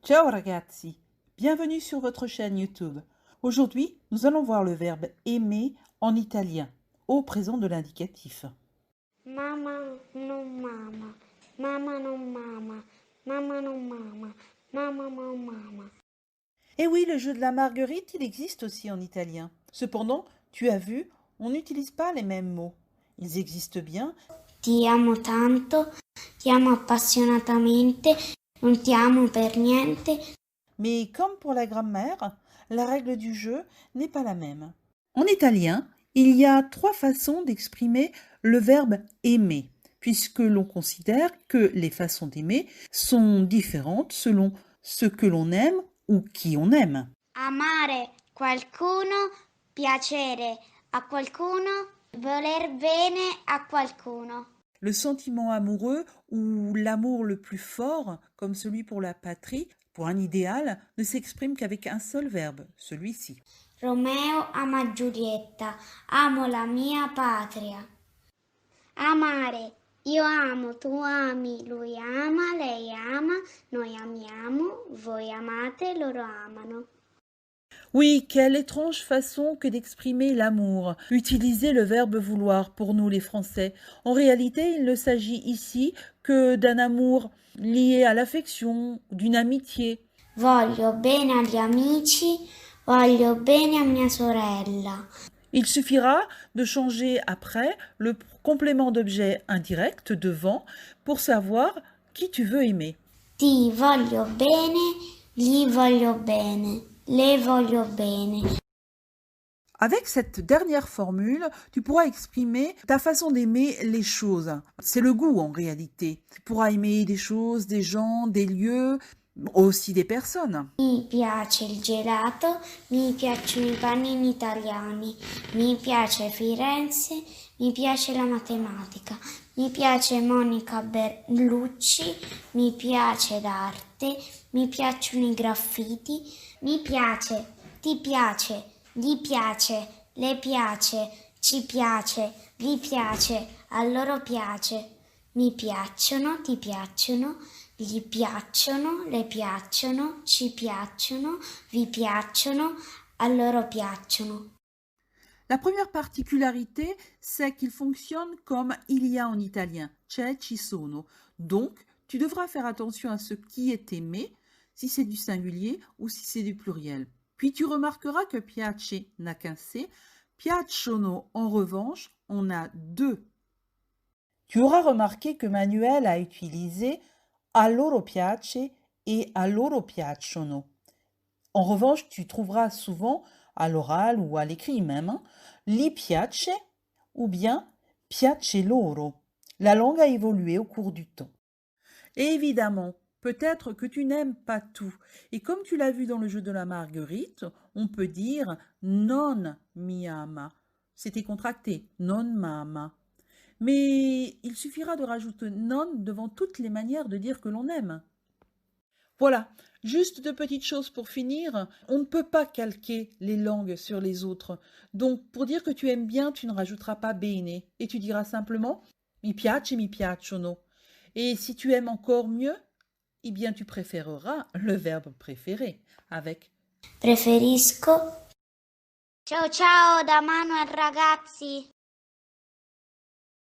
Ciao ragazzi, bienvenue sur votre chaîne YouTube. Aujourd'hui, nous allons voir le verbe aimer en italien, au présent de l'indicatif. Mamma non mama, mamma non mama, mamma non mama, mamma non mama. Et oui, le jeu de la marguerite, il existe aussi en italien. Cependant, tu as vu, on n'utilise pas les mêmes mots. Ils existent bien, Ti amo tanto, ti amo appassionatamente, non ti amo per niente. mais comme pour la grammaire, la règle du jeu n'est pas la même. En italien, il y a trois façons d'exprimer le verbe aimer, puisque l'on considère que les façons d'aimer sont différentes selon ce que l'on aime ou qui on aime. Amare qualcuno, piacere a qualcuno, voler bene a qualcuno. Le sentiment amoureux ou l'amour le plus fort, comme celui pour la patrie, pour un idéal, ne s'exprime qu'avec un seul verbe, celui-ci. Romeo ama Giulietta, amo la mia patria. Amare, io amo, tu ami, lui ama, lei ama, noi amiamo, voi amate, loro amano. Oui, quelle étrange façon que d'exprimer l'amour. Utiliser le verbe vouloir pour nous les Français. En réalité, il ne s'agit ici que d'un amour lié à l'affection, d'une amitié. Voglio bene agli amici, voglio bene a mia sorella. Il suffira de changer après le complément d'objet indirect devant pour savoir qui tu veux aimer. Ti voglio bene, gli voglio bene, le voglio bene. Avec cette dernière formule, tu pourras exprimer ta façon d'aimer les choses. C'est le goût en réalité. Tu pourras aimer des choses, des gens, des lieux, aussi des personnes. Mi piace il gelato, mi piacciono i panini italiani, mi piace Firenze, mi piace la matematica, mi piace Monica Berlucci, mi piace l'arte, mi piacciono i graffiti, mi piace, ti piace, gli piace, le piace, ci piace, gli piace, a loro piace, mi piacciono, ti piacciono, gli piacciono, le piacciono, ci piacciono, vi piacciono, a loro piacciono. La première particularité, c'est qu'il fonctionne comme il y a en italien, c'è, ci sono. Donc, tu devras faire attention à ce qui est aimé, si c'est du singulier ou si c'est du pluriel. Puis tu remarqueras que piace n'a qu'un C, piacciono, en revanche, on a deux. Tu auras remarqué que Manuel a utilisé a loro piace et a loro piacciono. En revanche, tu trouveras souvent à l'oral ou à l'écrit même, li piace ou bien piace loro. La langue a évolué au cours du temps. Et évidemment, peut-être que tu n'aimes pas tout. Et comme tu l'as vu dans le jeu de la marguerite, on peut dire non mi ama. C'était contracté, non m'ama. Mais il suffira de rajouter non devant toutes les manières de dire que l'on aime. Voilà, juste deux petites choses pour finir. On ne peut pas calquer les langues sur les autres. Donc, pour dire que tu aimes bien, tu ne rajouteras pas bene et tu diras simplement mi piace, mi piacciono. Et si tu aimes encore mieux, eh bien, tu préféreras le verbe préféré avec Preferisco. Ciao ciao da Manuel ragazzi!